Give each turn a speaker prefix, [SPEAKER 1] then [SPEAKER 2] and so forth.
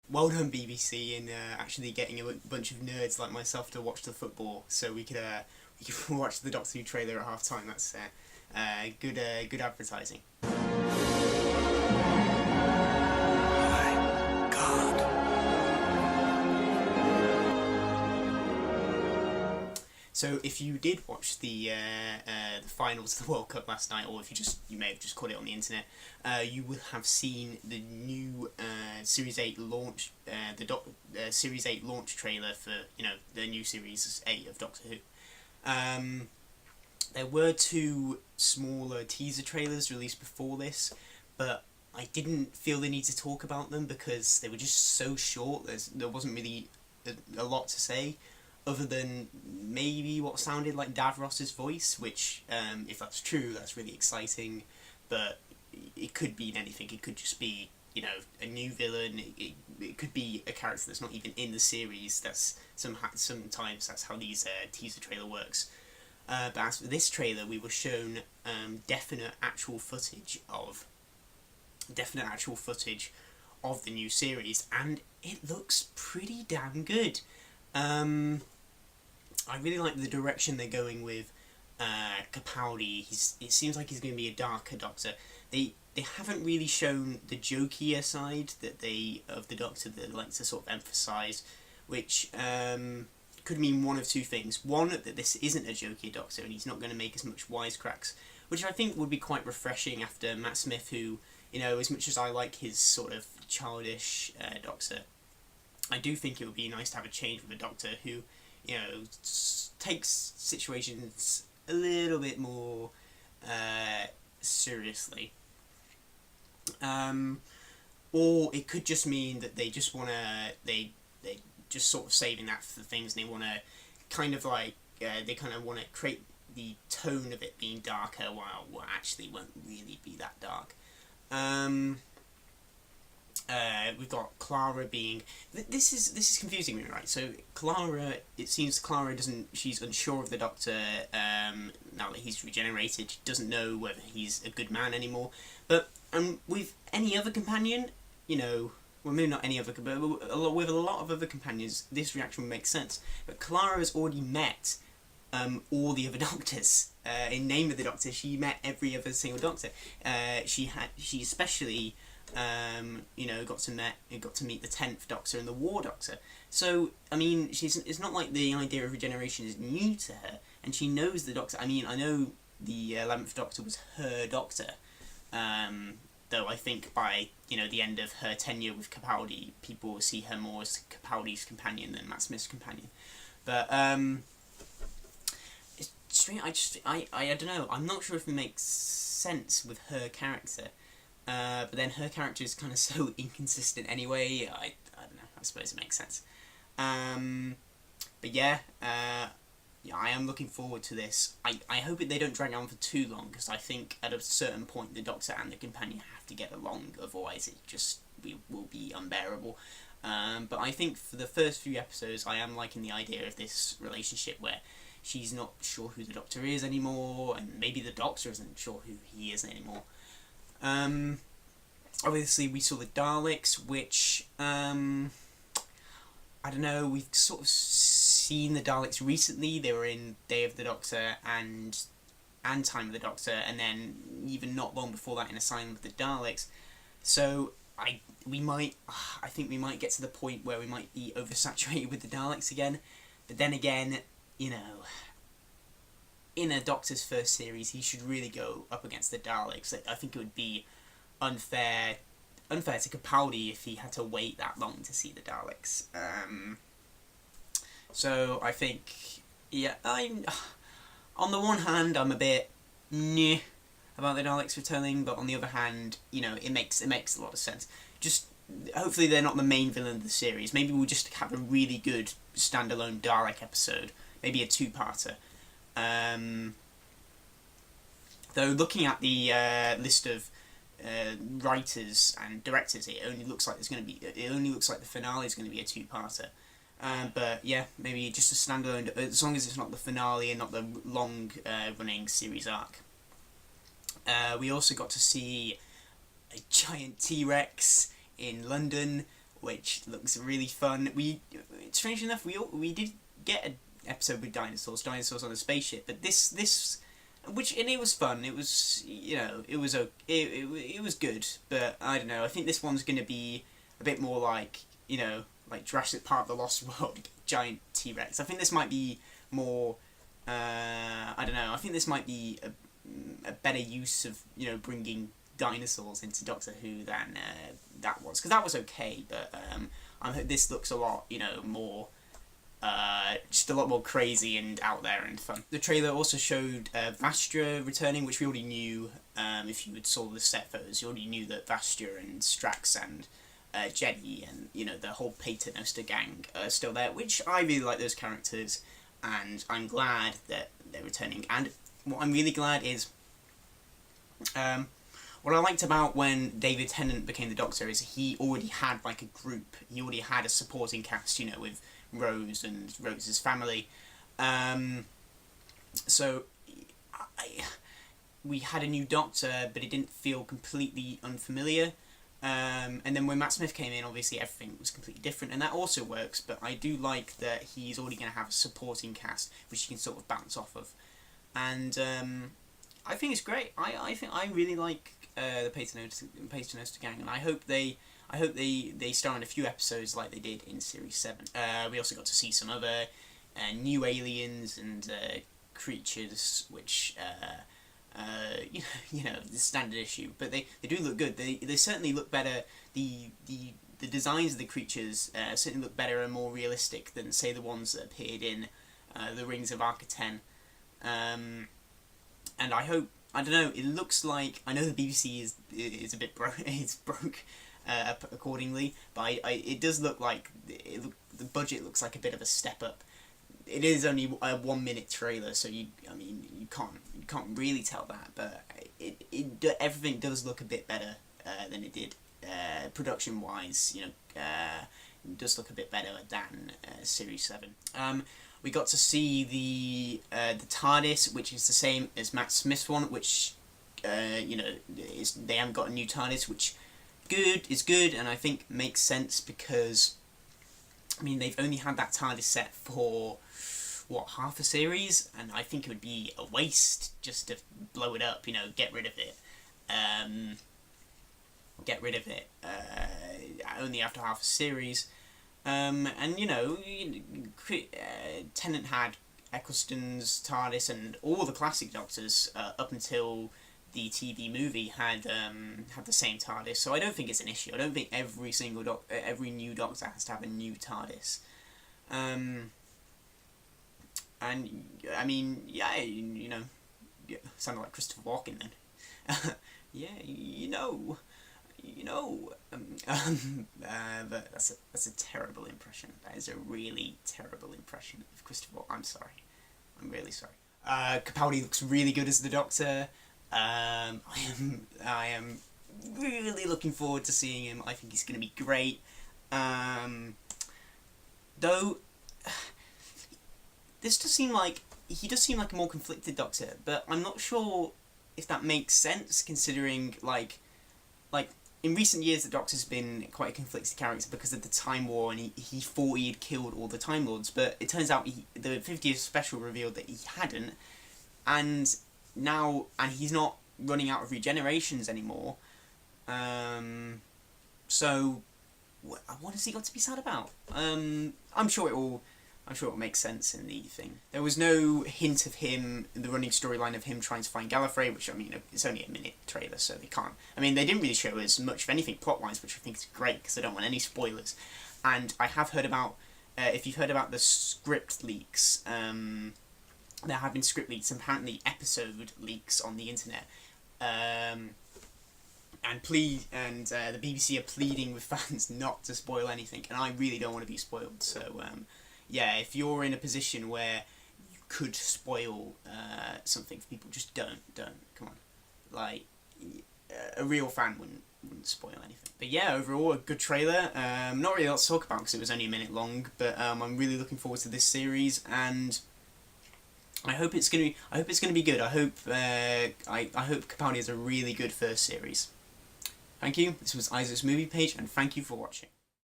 [SPEAKER 1] Well done, BBC, in actually getting a bunch of nerds like myself to watch the football, so we could watch the Doctor Who trailer at half time. That's good advertising.
[SPEAKER 2] My God.
[SPEAKER 1] So if you did watch the finals of the World Cup last night, or if you may have just caught it on the internet, you will have seen the new Series 8 launch, Series 8 launch trailer for the new Series 8 of Doctor Who. There were two smaller teaser trailers released before this, but I didn't feel the need to talk about them because they were just so short. There wasn't really a lot to say, other than maybe what sounded like Davros's voice, which, if that's true, that's really exciting, but it could mean anything. It could just be, a new villain. It could be a character that's not even in the series. That's sometimes that's how these teaser trailer works. But as for this trailer, we were shown definite actual footage of the new series, and it looks pretty damn good. I really like the direction they're going with Capaldi. It seems like he's going to be a darker Doctor. They haven't really shown the jokier side of the Doctor that they like to sort of emphasise, which could mean one of two things. One, that this isn't a jokier Doctor and he's not going to make as much wisecracks, which I think would be quite refreshing after Matt Smith, who, as much as I like his sort of childish Doctor, I do think it would be nice to have a change with a Doctor who, takes situations a little bit more seriously. Or it could just mean that they just they just sort of saving that for things, and they want to kind of like they kind of want to create the tone of it being darker while what actually won't really be that dark. We've got Clara being... This is confusing me, right? So it seems Clara she's unsure of the Doctor now that he's regenerated. She doesn't know whether he's a good man anymore. But with any other companion, well, maybe not any other, but with a lot of other companions, this reaction would make sense. But Clara has already met all the other Doctors. In Name of the Doctor, she met every other single Doctor. She especially... got to meet the 10th Doctor and the War Doctor. So, I mean, it's not like the idea of regeneration is new to her, and she knows the Doctor. I mean, I know the 11th Doctor was her Doctor, though I think by, the end of her tenure with Capaldi, people will see her more as Capaldi's companion than Matt Smith's companion. But, it's strange, I don't know, I'm not sure if it makes sense with her character. But then her character is kind of so inconsistent anyway. I don't know. I suppose it makes sense. But yeah, I am looking forward to this. I hope they don't drag on for too long, because I think at a certain point the Doctor and the companion have to get along. Otherwise, it will be unbearable. But I think for the first few episodes, I am liking the idea of this relationship where she's not sure who the Doctor is anymore, and maybe the Doctor isn't sure who he is anymore. Obviously we saw the Daleks, which, I don't know, we've sort of seen the Daleks recently. They were in Day of the Doctor and Time of the Doctor, and then even not long before that in Asylum of the Daleks. So I think we might get to the point where we might be oversaturated with the Daleks again. But then again, in a Doctor's first series, he should really go up against the Daleks. I think it would be unfair to Capaldi if he had to wait that long to see the Daleks. So I think, I'm on the one hand I'm a bit meh about the Daleks returning, but on the other hand, it makes a lot of sense. Just hopefully they're not the main villain of the series. Maybe we'll just have a really good standalone Dalek episode, maybe a two-parter. Though looking at the list of writers and directors, it only looks like the finale is going to be a two-parter. But yeah, maybe just a standalone, as long as it's not the finale and not the long running series arc. We also got to see a giant T-Rex in London, which looks really fun. Strange enough, we did get an episode with dinosaurs on a spaceship, but this which, and it was fun. It was, it was good, but I don't know. I think this one's gonna be a bit more like, like Jurassic Park: The Lost World, giant T-Rex. I think this might be more. I don't know. I think this might be a better use of bringing dinosaurs into Doctor Who than that was, because that was okay, but this looks a lot more. Just a lot more crazy and out there and fun. The trailer also showed Vastra returning, which we already knew. If you had saw the set photos, you already knew that Vastra and Strax and Jenny and the whole Paternoster gang are still there, which I really like those characters, and I'm glad that they're returning. And what I'm really glad is, what I liked about when David Tennant became the Doctor is he already had like a group. He already had a supporting cast, with Rose and Rose's family. So we had a new Doctor, but it didn't feel completely unfamiliar. And then when Matt Smith came in, obviously everything was completely different, and that also works, but I do like that he's already going to have a supporting cast, which you can sort of bounce off of. And I think it's great. I think I really like the Paternoster gang, and I hope they star in a few episodes like they did in Series 7. We also got to see some other new aliens and creatures, which the standard issue, but they do look good. They certainly look better. The designs of the creatures certainly look better and more realistic than, say, the ones that appeared in the Rings of Arca-10. And I hope, I don't know, it looks like, I know the BBC is a bit broke accordingly, but it does look like the budget looks like a bit of a step up. It is only a 1 minute trailer, so you can't really tell that, but everything does look a bit better than it did production wise. It does look a bit better than Series 7. We got to see the Tardis, which is the same as Matt Smith's one, which they haven't got a new Tardis, which is good, and I think makes sense because they've only had that Tardis set for half a series, and I think it would be a waste just to blow it up, get rid of it. Only after half a series. Tennant had Eccleston's TARDIS and all the classic Doctors up until the TV movie had the same TARDIS, so I don't think it's an issue. I don't think every new Doctor has to have a new TARDIS. Sounded like Christopher Walken then. But that's a terrible impression. That is a really terrible impression of Christopher. I'm sorry. I'm really sorry. Capaldi looks really good as the Doctor. I am really looking forward to seeing him. I think he's going to be great. Though he does seem like a more conflicted Doctor, but I'm not sure if that makes sense, considering like in recent years the Doctor's been quite a conflicted character because of the Time War, and he thought he had killed all the Time Lords, but it turns out the 50th special revealed that he hadn't, and he's not running out of regenerations anymore. So what has he got to be sad about? I'm sure it will make sense in the thing. There was no hint of him, the running storyline of him trying to find Gallifrey, which, it's only a minute trailer, so they can't. They didn't really show us much of anything plot-wise, which I think is great, because I don't want any spoilers. And I have heard about, if you've heard about the script leaks, there have been script leaks, and apparently episode leaks on the internet. And the BBC are pleading with fans not to spoil anything, and I really don't want to be spoiled, so, if you're in a position where you could spoil something for people, just don't. Come on. A real fan wouldn't spoil anything. But overall, a good trailer. Not really a lot to talk about because it was only a minute long, but I'm really looking forward to this series, and I hope it's gonna be good. I hope Capaldi has a really good first series. Thank you. This was Isaac's Movie Page, and thank you for watching.